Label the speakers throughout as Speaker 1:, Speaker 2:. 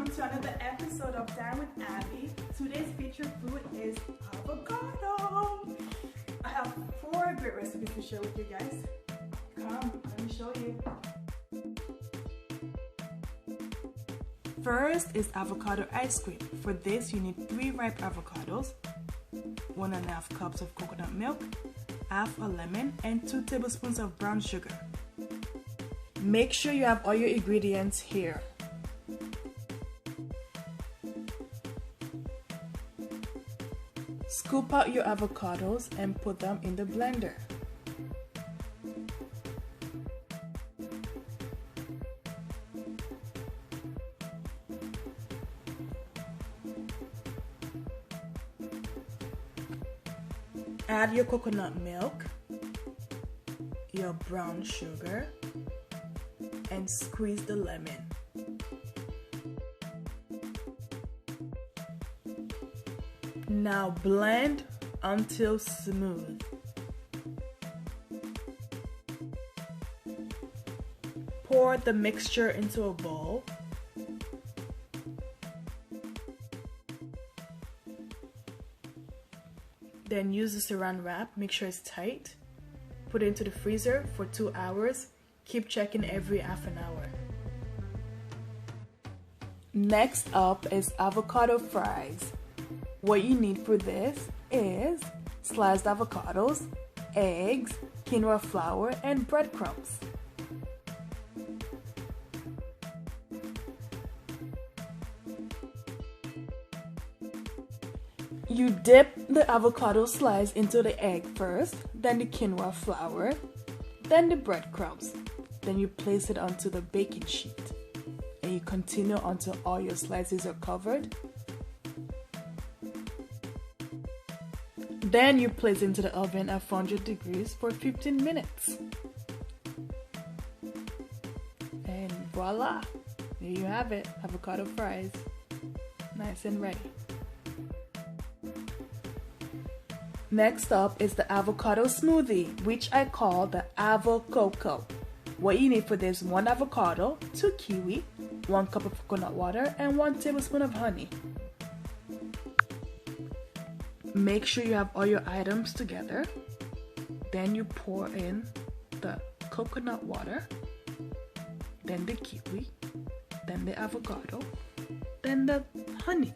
Speaker 1: welcome to another episode of Dine with Abby. Today's featured food is avocado. I have 4 great recipes to share with you guys. Come, let me show you. First is avocado ice cream. For this, you need 3 ripe avocados, 1.5 cups of coconut milk, half a lemon, and 2 tablespoons of brown sugar. Make sure you have all your ingredients here. Scoop out your avocados and put them in the blender. Add your coconut milk, your brown sugar, and squeeze the lemon. Now blend until smooth. Pour the mixture into a bowl. Then use the saran wrap, make sure it's tight. Put it into the freezer for 2 hours. Keep checking every half an hour. Next up is avocado fries. What you need for this is sliced avocados, eggs, quinoa flour, and breadcrumbs. You dip the avocado slice into the egg first, then the quinoa flour, then the breadcrumbs. Then you place it onto the baking sheet. And you continue until all your slices are covered. Then you place it into the oven at 400 degrees for 15 minutes. And voila! There you have it, avocado fries. Nice and ready. Next up is the avocado smoothie, which I call the Avo-coco. What you need for this: 1 avocado, 2 kiwi, 1 cup of coconut water, and 1 tablespoon of honey. Make sure you have all your items together. Then you pour in the coconut water, then the kiwi, then the avocado, then the honey.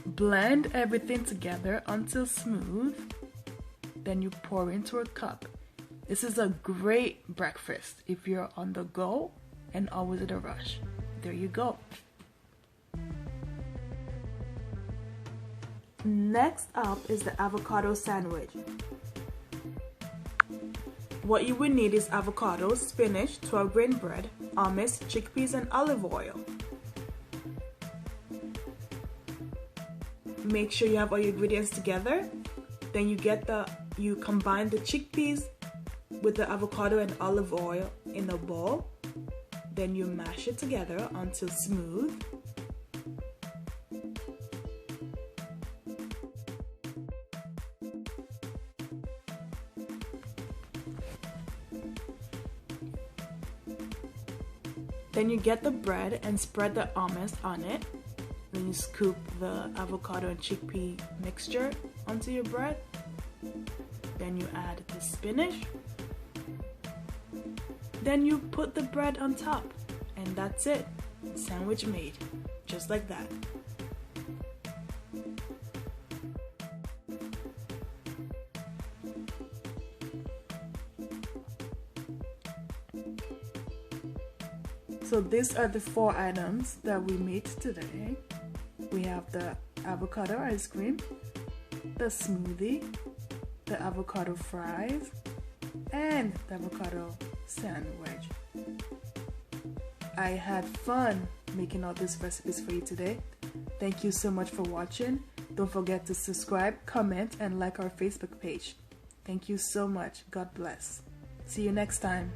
Speaker 1: Blend everything together until smooth. Then you pour into a cup. This is a great breakfast if you're on the go and always in a rush. There you go. Next up is the avocado sandwich. What you will need is avocados, spinach, 12-grain bread, hummus, chickpeas, and olive oil. Make sure you have all your ingredients together. Then you combine the chickpeas with the avocado and olive oil in a bowl. Then you mash it together until smooth. Then you get the bread and spread the hummus on it. Then you scoop the avocado and chickpea mixture onto your bread. Then you add the spinach. Then you put the bread on top. And that's it. Sandwich made. Just like that. So these are the 4 items that we made today. We have the avocado ice cream, the smoothie, the avocado fries, and the avocado sandwich. I had fun making all these recipes for you today. Thank you so much for watching. Don't forget to subscribe, comment, and like our Facebook page. Thank you so much. God bless. See you next time.